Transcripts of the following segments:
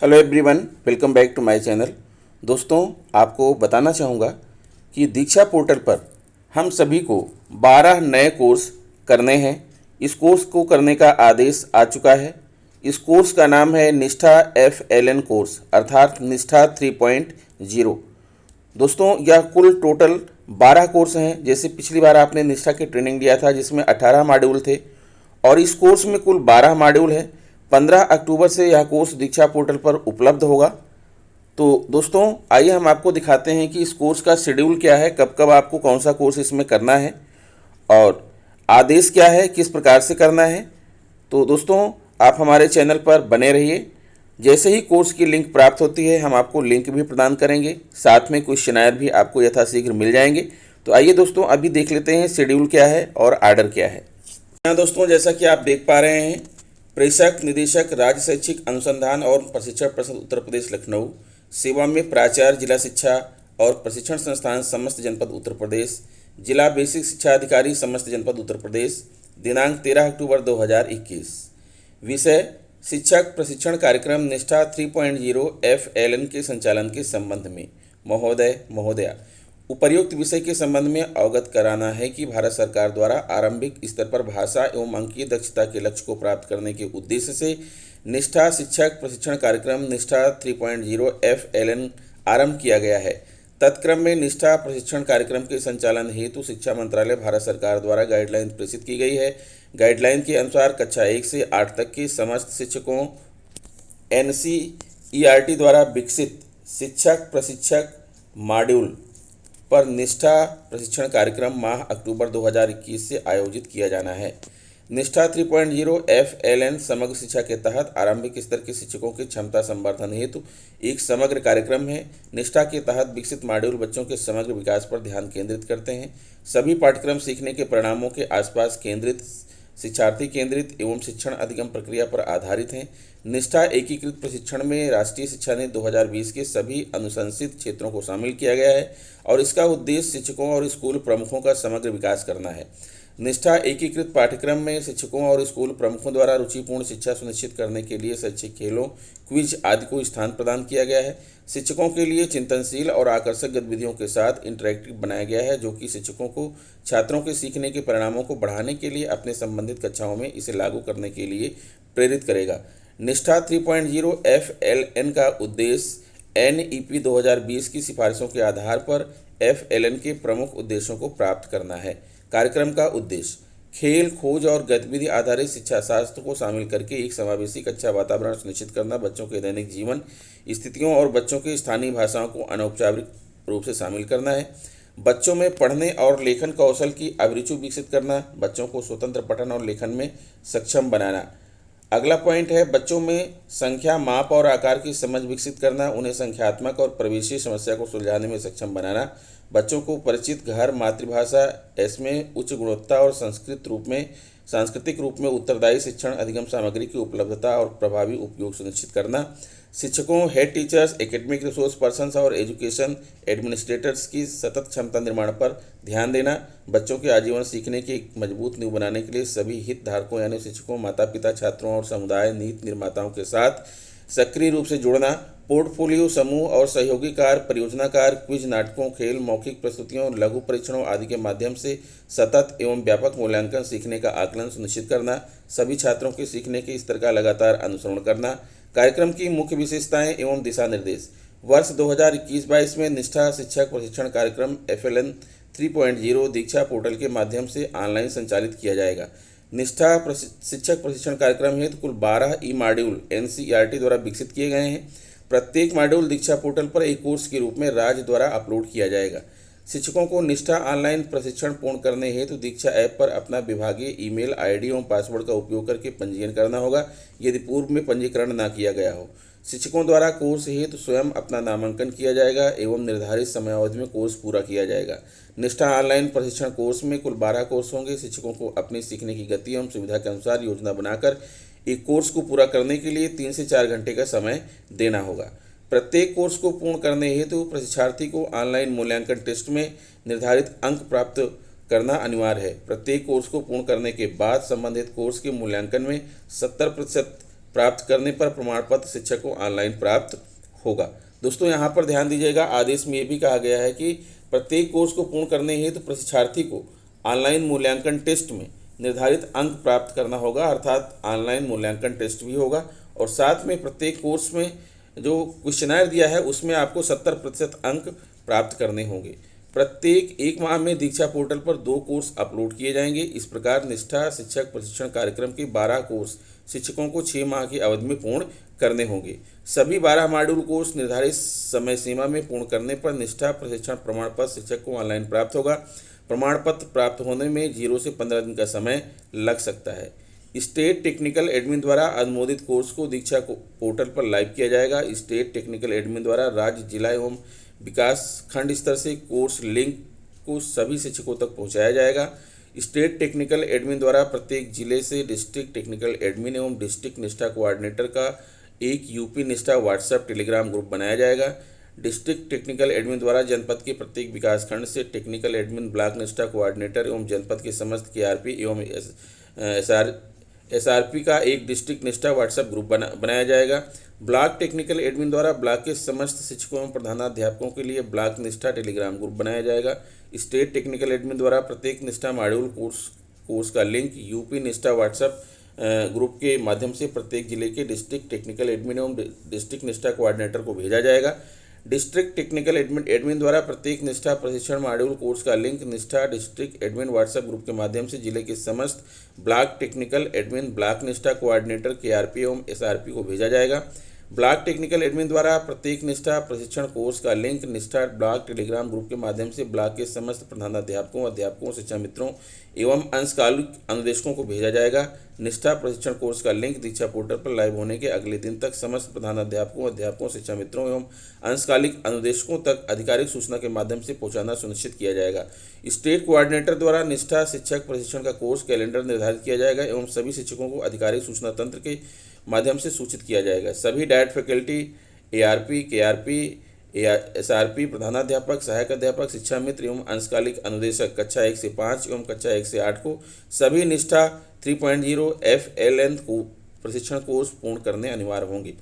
Hello everyone, welcome back to my channel. दोस्तों, आपको बताना चाहूँगा कि दीक्षा पोर्टल पर हम सभी को 12 नए कोर्स करने हैं। इस कोर्स को करने का आदेश आ चुका है। इस कोर्स का नाम है निष्ठा FLN कोर्स अर्थात निष्ठा 3.0। दोस्तों, यह कुल टोटल 12 कोर्स हैं। जैसे पिछली बार आपने निष्ठा की ट्रेनिंग लिया था जिसमें 18 मॉड्यूल थे और इस कोर्स में कुल 12 मॉड्यूल हैं। 15 अक्टूबर से यह कोर्स दीक्षा पोर्टल पर उपलब्ध होगा। तो दोस्तों, आइए हम आपको दिखाते हैं कि इस कोर्स का शेड्यूल क्या है, कब कब आपको कौन सा कोर्स इसमें करना है और आदेश क्या है, किस प्रकार से करना है। तो दोस्तों, आप हमारे चैनल पर बने रहिए। जैसे ही कोर्स की लिंक प्राप्त होती है हम आपको लिंक भी प्रदान करेंगे, साथ में क्वेश्चनायर भी आपको यथाशीघ्र मिल जाएंगे। तो आइए दोस्तों, अभी देख लेते हैं शेड्यूल क्या है और आर्डर क्या है। यहाँ दोस्तों, जैसा कि आप देख पा रहे हैं, प्रेषक निदेशक राज्य शैक्षिक अनुसंधान और प्रशिक्षण परिषद उत्तर प्रदेश लखनऊ, सेवा में प्राचार्य जिला शिक्षा और प्रशिक्षण संस्थान समस्त जनपद उत्तर प्रदेश, जिला बेसिक शिक्षा अधिकारी समस्त जनपद उत्तर प्रदेश, दिनांक 13 अक्टूबर 2021। विषय शिक्षक प्रशिक्षण कार्यक्रम निष्ठा 3.0 FLN के संचालन के संबंध में महोदय महोदया, उपर्युक्त विषय के संबंध में अवगत कराना है कि भारत सरकार द्वारा आरंभिक स्तर पर भाषा एवं अंकीय दक्षता के लक्ष्य को प्राप्त करने के उद्देश्य से निष्ठा शिक्षक प्रशिक्षण कार्यक्रम निष्ठा 3.0 FLN आरंभ किया गया है। तत्क्रम में निष्ठा प्रशिक्षण कार्यक्रम के संचालन हेतु शिक्षा मंत्रालय भारत सरकार द्वारा गाइडलाइन प्रेषित की गई है। गाइडलाइन के अनुसार कक्षा 1 से 8 तक के समस्त शिक्षकों NCERT द्वारा विकसित शिक्षक प्रशिक्षक मॉड्यूल पर निष्ठा प्रशिक्षण कार्यक्रम माह अक्टूबर 2021 से आयोजित किया जाना है। निष्ठा 3.0 FLN समग्र शिक्षा के तहत आरंभिक स्तर के शिक्षकों की क्षमता संवर्धन हेतु एक समग्र कार्यक्रम है। निष्ठा के तहत विकसित मॉड्यूल बच्चों के समग्र विकास पर ध्यान केंद्रित करते हैं। सभी पाठ्यक्रम सीखने के परिणामों के आसपास केंद्रित, शिक्षार्थी केंद्रित एवं शिक्षण अधिगम प्रक्रिया पर आधारित हैं। निष्ठा एकीकृत प्रशिक्षण में राष्ट्रीय शिक्षा नीति 2020 के सभी अनुशंसित क्षेत्रों को शामिल किया गया है और इसका उद्देश्य शिक्षकों और स्कूल प्रमुखों का समग्र विकास करना है। निष्ठा एकीकृत पाठ्यक्रम में शिक्षकों और स्कूल प्रमुखों द्वारा रुचिपूर्ण शिक्षा सुनिश्चित करने के लिए शैक्षिक खेलों, क्विज आदि को स्थान प्रदान किया गया है। शिक्षकों के लिए चिंतनशील और आकर्षक गतिविधियों के साथ इंटरैक्टिव बनाया गया है, जो कि शिक्षकों को छात्रों के सीखने के परिणामों को बढ़ाने के लिए अपने संबंधित कक्षाओं में इसे लागू करने के लिए प्रेरित करेगा। निष्ठा 3.0 FLN का उद्देश्य NEP 2020 की सिफारिशों के आधार पर FLN के प्रमुख उद्देश्यों को प्राप्त करना है। कार्यक्रम का उद्देश्य खेल, खोज और गतिविधि आधारित शिक्षा शास्त्र को शामिल करके एक समावेशी कक्षा वातावरण सुनिश्चित करना, बच्चों के दैनिक जीवन स्थितियों और बच्चों की स्थानीय भाषाओं को अनौपचारिक रूप से शामिल करना है। बच्चों में पढ़ने और लेखन कौशल की अभिरुचि विकसित करना, बच्चों को स्वतंत्र पठन और लेखन में सक्षम बनाना। अगला पॉइंट है बच्चों में संख्या, माप और आकार की समझ विकसित करना, उन्हें संख्यात्मक और प्रवेशी समस्या को सुलझाने में सक्षम बनाना। बच्चों को परिचित घर, मातृभाषा इसमें उच्च गुणवत्ता और सांस्कृतिक रूप में उत्तरदायी शिक्षण अधिगम सामग्री की उपलब्धता और प्रभावी उपयोग सुनिश्चित करना। शिक्षकों, head teachers, academic resource persons और एजुकेशन एडमिनिस्ट्रेटर्स की सतत क्षमता निर्माण पर ध्यान देना। बच्चों के आजीवन सीखने की एक मजबूत नींव बनाने के लिए सभी हितधारकों यानी शिक्षकों, माता पिता, छात्रों और समुदाय नीति निर्माताओं के साथ सक्रिय रूप से जुड़ना। पोर्टफोलियो, समूह और सहयोगी कार्य, परियोजना कार्य, क्विज, नाटकों, खेल, मौखिक प्रस्तुतियों, लघु परीक्षणों आदि के माध्यम से सतत एवं व्यापक मूल्यांकन, सीखने का आकलन सुनिश्चित करना। सभी छात्रों के सीखने के स्तर का लगातार अनुसरण करना। कार्यक्रम की मुख्य विशेषताएं एवं दिशा निर्देश। वर्ष 2021-22 में निष्ठा शिक्षक प्रशिक्षण कार्यक्रम FLN 3.0 दीक्षा पोर्टल के माध्यम से ऑनलाइन संचालित किया जाएगा। निष्ठा शिक्षक प्रशिक्षण कार्यक्रम हेतु कुल 12 मॉड्यूल NCERT द्वारा विकसित किए गए हैं। प्रत्येक मॉड्यूल दीक्षा पोर्टल पर एक कोर्स के रूप में राज्य द्वारा अपलोड किया जाएगा। शिक्षकों को निष्ठा ऑनलाइन प्रशिक्षण पूर्ण करने हेतु दीक्षा ऐप पर अपना विभागीय ईमेल ID एवं पासवर्ड का उपयोग करके पंजीयन करना होगा, यदि पूर्व में पंजीकरण न किया गया हो। शिक्षकों द्वारा कोर्स हेतु स्वयं अपना नामांकन किया जाएगा एवं निर्धारित समयावधि में कोर्स पूरा किया जाएगा। निष्ठा ऑनलाइन प्रशिक्षण कोर्स में कुल 12 कोर्स होंगे। शिक्षकों को अपनी सीखने की गति एवं सुविधा के अनुसार योजना बनाकर एक कोर्स को पूरा करने के लिए 3 से 4 घंटे का समय देना होगा। प्रत्येक कोर्स को पूर्ण करने हेतु प्रशिक्षार्थी को ऑनलाइन मूल्यांकन टेस्ट में निर्धारित अंक प्राप्त करना अनिवार्य है। प्रत्येक कोर्स को पूर्ण करने के बाद संबंधित कोर्स के मूल्यांकन में 70% प्राप्त करने पर प्रमाण पत्र शिक्षक को ऑनलाइन प्राप्त होगा। दोस्तों यहाँ पर ध्यान दीजिएगा, आदेश में ये भी कहा गया है कि प्रत्येक कोर्स को पूर्ण करने हेतु प्रशिक्षार्थी को ऑनलाइन मूल्यांकन टेस्ट में निर्धारित अंक प्राप्त करना होगा, अर्थात ऑनलाइन मूल्यांकन टेस्ट भी होगा। और साथ में प्रत्येक कोर्स में जो क्वेश्चनायर दिया है उसमें आपको 70% अंक प्राप्त करने होंगे। प्रत्येक 1 माह में दीक्षा पोर्टल पर 2 कोर्स अपलोड किए जाएंगे। इस प्रकार निष्ठा शिक्षक प्रशिक्षण कार्यक्रम के 12 कोर्स शिक्षकों को 6 माह की अवधि में पूर्ण करने होंगे। सभी 12 मॉड्यूल कोर्स निर्धारित समय सीमा में पूर्ण करने पर निष्ठा प्रशिक्षण प्रमाण पत्र शिक्षक को ऑनलाइन प्राप्त होगा। प्रमाण पत्र प्राप्त होने में 0 से 15 दिन का समय लग सकता है। स्टेट टेक्निकल एडमिन द्वारा अनुमोदित कोर्स को दीक्षा पोर्टल पर लाइव किया जाएगा। स्टेट टेक्निकल एडमिन द्वारा राज्य, जिला एवं विकास खंड स्तर से कोर्स लिंक को सभी शिक्षकों तक पहुंचाया जाएगा। स्टेट टेक्निकल एडमिन द्वारा प्रत्येक जिले से डिस्ट्रिक्ट टेक्निकल एडमिन एवं डिस्ट्रिक्ट निष्ठा कोऑर्डिनेटर का एक यूपी निष्ठा व्हाट्सएप टेलीग्राम ग्रुप बनाया जाएगा। डिस्ट्रिक्ट टेक्निकल एडमिन द्वारा जनपद के प्रत्येक विकासखंड से टेक्निकल एडमिन, ब्लॉक निष्ठा कोऑर्डिनेटर एवं जनपद के समस्त केआरपी एवं एसआरपी का एक डिस्ट्रिक्ट निष्ठा व्हाट्सएप ग्रुप बनाया जाएगा। ब्लॉक टेक्निकल एडमिन द्वारा ब्लॉक के समस्त शिक्षकों एवं प्रधानाध्यापकों के लिए ब्लॉक निष्ठा टेलीग्राम ग्रुप बनाया जाएगा। स्टेट टेक्निकल एडमिन द्वारा प्रत्येक निष्ठा मॉड्यूल कोर्स का लिंक यूपी निष्ठा व्हाट्सएप ग्रुप के माध्यम से प्रत्येक जिले के डिस्ट्रिक्ट टेक्निकल एडमिन एवं डिस्ट्रिक्ट निष्ठा कोऑर्डिनेटर को भेजा जाएगा। डिस्ट्रिक्ट टेक्निकल एडमिन द्वारा प्रत्येक निष्ठा प्रशिक्षण मॉड्यूल कोर्स का लिंक निष्ठा डिस्ट्रिक्ट एडमिन व्हाट्सएप ग्रुप के माध्यम से जिले के समस्त ब्लॉक टेक्निकल एडमिन, ब्लॉक निष्ठा कोऑर्डिनेटर, केआरपी एवं एसआरपी को भेजा जाएगा। ब्लॉक टेक्निकल एडमिन द्वारा प्रत्येक निष्ठा प्रशिक्षण कोर्स का लिंक निष्ठा ब्लॉक टेलीग्राम ग्रुप के माध्यम से ब्लॉक के समस्त प्रधानाध्यापकों, अध्यापकों, शिक्षा मित्रों एवं अंशकालिक अनुदेशकों को भेजा जाएगा। निष्ठा प्रशिक्षण कोर्स का लिंक दीक्षा पोर्टल पर लाइव होने के अगले दिन तक समस्त प्रधानाध्यापकों, अध्यापकों, शिक्षा मित्रों एवं अंशकालिक अनुदेशकों तक आधिकारिक सूचना के माध्यम से पहुंचाना सुनिश्चित किया जाएगा। स्टेट कोऑर्डिनेटर द्वारा निष्ठा शिक्षक प्रशिक्षण का कोर्स कैलेंडर निर्धारित किया जाएगा एवं सभी शिक्षकों को आधिकारिक सूचना तंत्र के माध्यम से सूचित किया जाएगा। सभी diet faculty, ARP, KRP, SRP, प्रधानाध्यापक, सहायक अध्यापक, शिक्षा मित्र एवं अंशकालिक अनुदेशक कक्षा 1 से 5 एवं कक्षा 1 से 8 को सभी निष्ठा 3.0 FLN को प्रशिक्षण कोर्स पूर्ण करने अनिवार्य होंगे।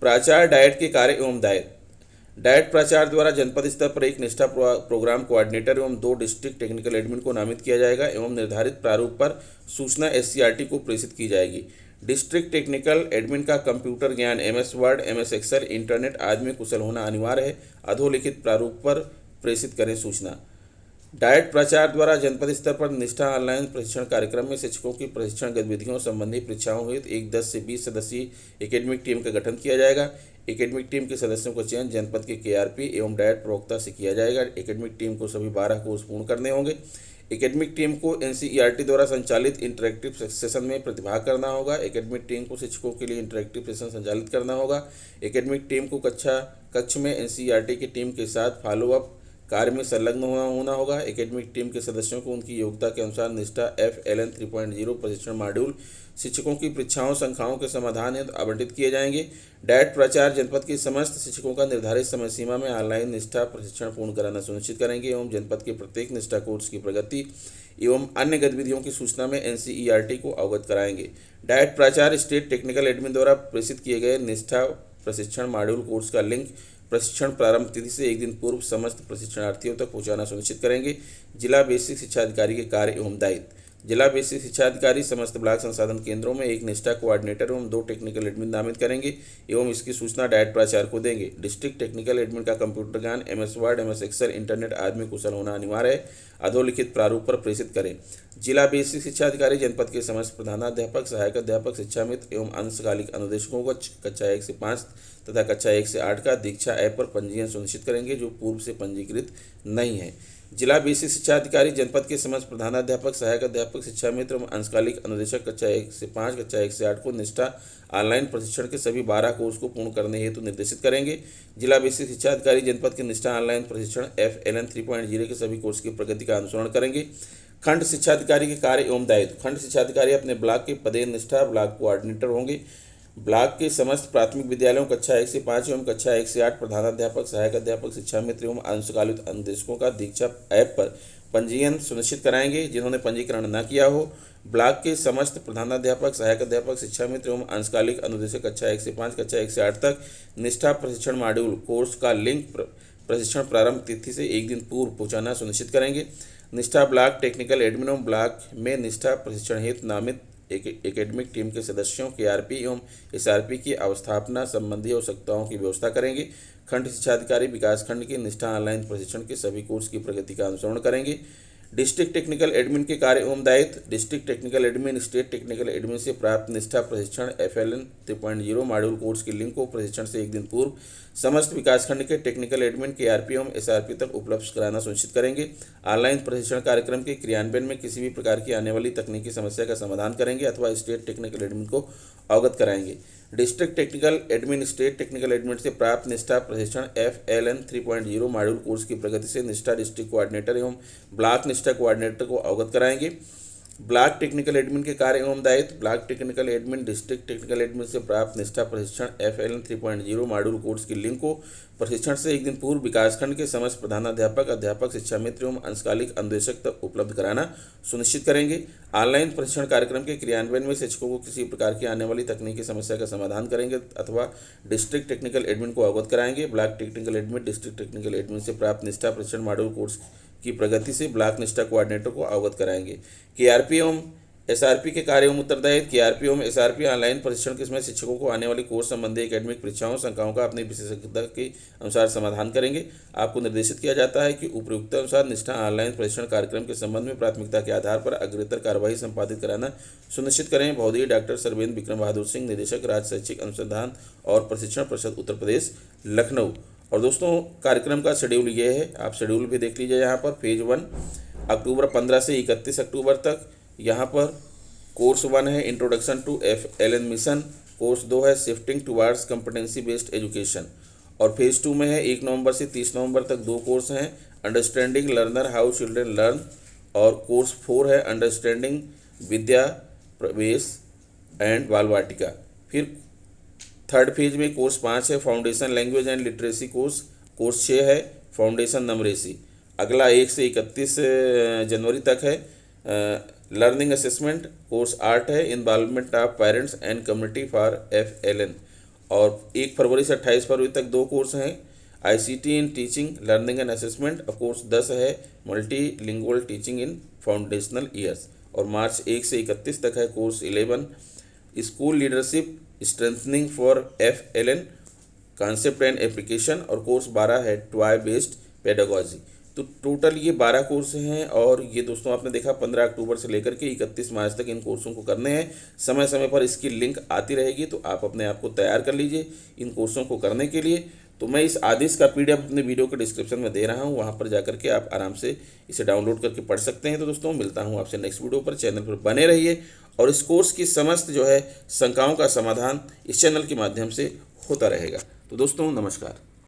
प्राचार्य डायट के कार्य एवं दायित्व। डायट प्राचार्य द्वारा जनपद स्तर पर एक निष्ठा प्रोग्राम कोऑर्डिनेटर एवं 2 डिस्ट्रिक्ट टेक्निकल एडमिन को नामित किया जाएगा एवं निर्धारित प्रारूप पर सूचना SCRT को प्रेषित की जाएगी। डिस्ट्रिक्ट टेक्निकल एडमिन का कंप्यूटर ज्ञान, MS word, MS excel, internet आदि में कुशल होना अनिवार्य है। अधोलिखित प्रारूप पर प्रेषित करें सूचना। डायट प्राचार्य द्वारा जनपद स्तर पर निष्ठा ऑनलाइन प्रशिक्षण कार्यक्रम में शिक्षकों की प्रशिक्षण गतिविधियों संबंधी परीक्षाओं हेतु एक 10 से 20 सदस्यीय एकेडमिक टीम का गठन किया जाएगा। एकेडमिक टीम के सदस्यों का चयन जनपद के केआरपी एवं डायट प्रवक्ता से किया जाएगा। एकेडमिक टीम को सभी 12 कोर्स पूर्ण करने होंगे। एकेडमिक टीम को NCERT द्वारा संचालित इंटरेक्टिव सेशन में प्रतिभाग करना होगा। एकेडमिक टीम को शिक्षकों के लिए इंटरेक्टिव सेशन संचालित करना होगा। एकेडमिक टीम को कक्ष में NCERT की टीम के साथ फॉलोअप कार्य में संलग्न होना होगा। एकेडमिक टीम के सदस्यों को उनकी योग्यता के अनुसार निष्ठा FLN 3.0 प्रशिक्षण मॉड्यूल शिक्षकों की परीक्षाओं संख्याओं के समाधान हेतु आवंटित किए जाएंगे। डायट प्राचार्य जनपद के समस्त शिक्षकों का निर्धारित समय सीमा में ऑनलाइन निष्ठा प्रशिक्षण पूर्ण कराना सुनिश्चित करेंगे एवं जनपद के प्रत्येक निष्ठा कोर्स की प्रगति एवं अन्य गतिविधियों की सूचना में NCERT को अवगत कराएंगे। डायट प्राचार्य स्टेट टेक्निकल एडमिन द्वारा प्रेषित किए गए निष्ठा प्रशिक्षण मॉड्यूल कोर्स का लिंक प्रशिक्षण प्रारंभ तिथि से एक दिन पूर्व समस्त प्रशिक्षणार्थियों तक पहुंचाना सुनिश्चित करेंगे। जिला बेसिक शिक्षा अधिकारी के कार्य एवं दायित्व। जिला बेसिक शिक्षा अधिकारी समस्त ब्लॉक संसाधन केंद्रों में एक निष्ठा कोऑर्डिनेटर एवं 2 टेक्निकल एडमिन नामित करेंगे एवं इसकी सूचना डायट प्राचार्य को देंगे। डिस्ट्रिक्ट टेक्निकल एडमिन का कंप्यूटर ज्ञान, MS word, MS excel, internet आदि में कुशल होना अनिवार्य है। अधोलिखित प्रारूप पर प्रेषित करें। जिला बेसिक शिक्षा अधिकारी जनपद के समस्त प्रधानाध्यापक, सहायक अध्यापक, शिक्षा मित्र एवं अंशकालिक अनुदेशकों को कक्षा 1 से 5 तथा कक्षा 1 से 8 का दीक्षा ऐप पर पंजीयन सुनिश्चित करेंगे जो पूर्व से पंजीकृत नहीं है। जिला बेसिक शिक्षा अधिकारी जनपद के समस्त प्रधानाध्यापक, सहायक अध्यापक, शिक्षा मित्र एवं अंशकालिक अनुदेशक कक्षा 1 से 5, कक्षा 1 से 8 को निष्ठा ऑनलाइन प्रशिक्षण के सभी 12 कोर्स को पूर्ण करने हेतु निर्देशित करेंगे। जिला बेसिक शिक्षा अधिकारी जनपद के निष्ठा ऑनलाइन प्रशिक्षण FLN 3.0 के सभी कोर्स की प्रगति का अनुसरण करेंगे। खंड शिक्षा अधिकारी के कार्य एवं दायित्व। खंड शिक्षा अधिकारी अपने ब्लॉक के पदेन निष्ठा ब्लॉक कोऑर्डिनेटर होंगे। ब्लॉक के समस्त प्राथमिक विद्यालयों कक्षा 1 से 5 एवं कक्षा 1 से 8 प्रधानाध्यापक, सहायक अध्यापक, शिक्षा मित्र एवं अंशकालिक अनुदेशकों का दीक्षा ऐप पर पंजीयन सुनिश्चित कराएंगे। जिन्होंने पंजीकरण न किया हो ब्लॉक के समस्त प्रधानाध्यापक, सहायक अध्यापक, शिक्षा मित्र एवं अंशकालिक अनुदेशक कक्षा 1 से 5, कक्षा 1 से 8 तक निष्ठा प्रशिक्षण मॉड्यूल कोर्स का लिंक प्रशिक्षण प्रारंभ तिथि से एक दिन पूर्व पहुंचाना सुनिश्चित करेंगे। निष्ठा ब्लॉक टेक्निकल एडमिन एवं ब्लॉक में निष्ठा प्रशिक्षण हेतु नामित एकेडमिक टीम के सदस्यों के आरपी एवं एसआरपी की अवस्थापना संबंधी आवश्यकताओं की व्यवस्था करेंगे। खंड शिक्षाधिकारी विकास खंड के निष्ठा ऑनलाइन प्रशिक्षण के सभी कोर्स की प्रगति का अनुसरण करेंगे। डिस्ट्रिक्ट टेक्निकल एडमिन के कार्य एवं दायित्व। District technical admin state technical admin से प्राप्त निष्ठा प्रशिक्षण FLN 3.0 मॉड्यूल कोर्स की लिंक को प्रशिक्षण से एक दिन पूर्व समस्त विकासखंड के टेक्निकल एडमिन के आरपी एवं एसआरपी तक उपलब्ध कराना सुनिश्चित करेंगे। ऑनलाइन प्रशिक्षण कार्यक्रम के क्रियान्वयन में किसी भी प्रकार की आने वाली तकनीकी समस्या का समाधान करेंगे अथवा स्टेट टेक्निकल एडमिन को अवगत कराएंगे। District technical admin state technical admin से प्राप्त निष्ठा प्रशिक्षण FLN 3.0 मॉड्यूल कोर्स की प्रगति से निष्ठा डिस्ट्रिक्ट कोऑर्डिनेटर एवं ब्लॉक निष्ठा कोऑर्डिनेटर को अवगत कराएंगे। ब्लॉक टेक्निकल एडमिन के कार्य एवं दायित्व। Block technical admin district technical admin से प्राप्त निष्ठा प्रशिक्षण FLN 3.0 मॉड्यूल कोर्स की लिंक को प्रशिक्षण से एक दिन पूर्व विकासखंड के समस्त प्रधानाध्यापक, अध्यापक, शिक्षा मित्र एवं अंशकालिक अनुदेशक तक उपलब्ध कराना सुनिश्चित करेंगे। ऑनलाइन प्रशिक्षण कार्यक्रम के क्रियान्वयन में शिक्षकों को किसी प्रकार की आने वाली तकनीकी समस्या का समाधान करेंगे अथवा डिस्ट्रिक्ट टेक्निकल एडमिन को अवगत कराएंगे। Block technical admin district technical admin से प्राप्त निष्ठा प्रशिक्षण मॉड्यूल कोर्स की प्रगति से ब्लॉक निष्ठा कोऑर्डिनेटर को अवगत कराएंगे। KRP एवं SRP के कार्य एवं उत्तरदायित्व। KRP एवं SRP ऑनलाइन प्रशिक्षण के समय शिक्षकों को आने वाली कोर्स संबंधी एकेडमिक परीक्षाओं शंकाओं का अपनी विशेषज्ञता के अनुसार समाधान करेंगे। आपको निर्देशित किया जाता है कि उपयुक्त अनुसार निष्ठा ऑनलाइन प्रशिक्षण कार्यक्रम के संबंध में प्राथमिकता के आधार पर अग्रतर कार्यवाही संपादित कराना सुनिश्चित करें। भौतिक डॉक्टर सर्वेंद्र विक्रम बहादुर सिंह, निदेशक राज्य शैक्षिक अनुसंधान और प्रशिक्षण परिषद उत्तर प्रदेश, लखनऊ। और दोस्तों कार्यक्रम का शेड्यूल ये है, आप शेड्यूल भी देख लीजिए। यहाँ पर फेज 1 अक्टूबर 15 से 31 अक्टूबर तक। यहाँ पर कोर्स 1 है introduction to FLN mission, course 2 है shifting towards competency based education, और फेज 2 में है 1 नवंबर से 30 नवंबर तक 2 कोर्स हैं, understanding learner how children learn, और कोर्स 4 है अंडरस्टैंडिंग विद्या प्रवेश एंड बाल वाटिका। फिर थर्ड फेज में कोर्स 5 है foundation language and literacy course, course 6 है फाउंडेशन नमरेसी। अगला 1 से 31 जनवरी तक है लर्निंग असेसमेंट, कोर्स 8 है involvement of parents and community for FLN, और 1 फरवरी से 28 फरवरी तक 2 कोर्स हैं ICT in teaching learning and assessment, और कोर्स 10 है multilingual teaching in foundational years, और मार्च 1 से 31 तक है course 11 school leadership strengthening for FLN concept and application, और कोर्स 12 है टॉय बेस्ड पेडागोजी। तो टोटल ये 12 कोर्स हैं, और ये दोस्तों आपने देखा 15 अक्टूबर से लेकर के 31 मार्च तक इन कोर्सों को करने हैं। समय समय पर इसकी लिंक आती रहेगी, तो आप अपने आप को तैयार कर लीजिए इन कोर्सों को करने के लिए। तो मैं इस आदेश का PDF अपने वीडियो के डिस्क्रिप्शन में दे रहा हूँ, वहाँ पर जाकर के आप आराम से इसे डाउनलोड करके पढ़ सकते हैं। तो दोस्तों मिलता हूँ आपसे नेक्स्ट वीडियो पर, चैनल पर बने रहिए, और इस कोर्स की समस्त जो है शंकाओं का समाधान इस चैनल के माध्यम से होता रहेगा। तो दोस्तों नमस्कार।